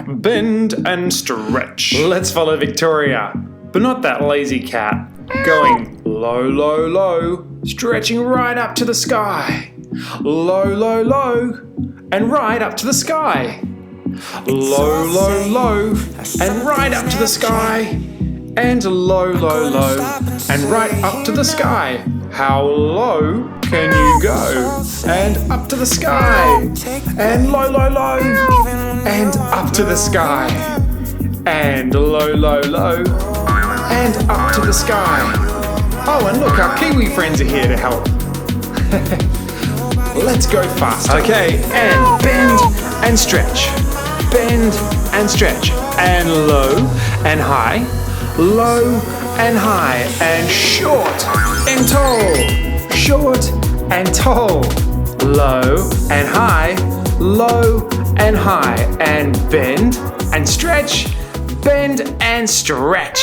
bend and stretch. Let's follow Victoria, but not that lazy cat. Going low, low, low, stretching right up to the sky. Low, low, low, and right up to the sky. Low, low, low, and right up to the sky. And low, low, low, and right up to the sky. How low can you go? And up to the sky. And low, low, low, and up to the sky. And low, low, low, and up to the sky. Oh, and look, our Kiwi friends are here to help. Let's go faster. Okay, and bend and stretch. Bend and stretch. And low and high. Low and high. And short and tall. Short and tall. Low and high. Low and high. And bend and stretch. Bend and stretch.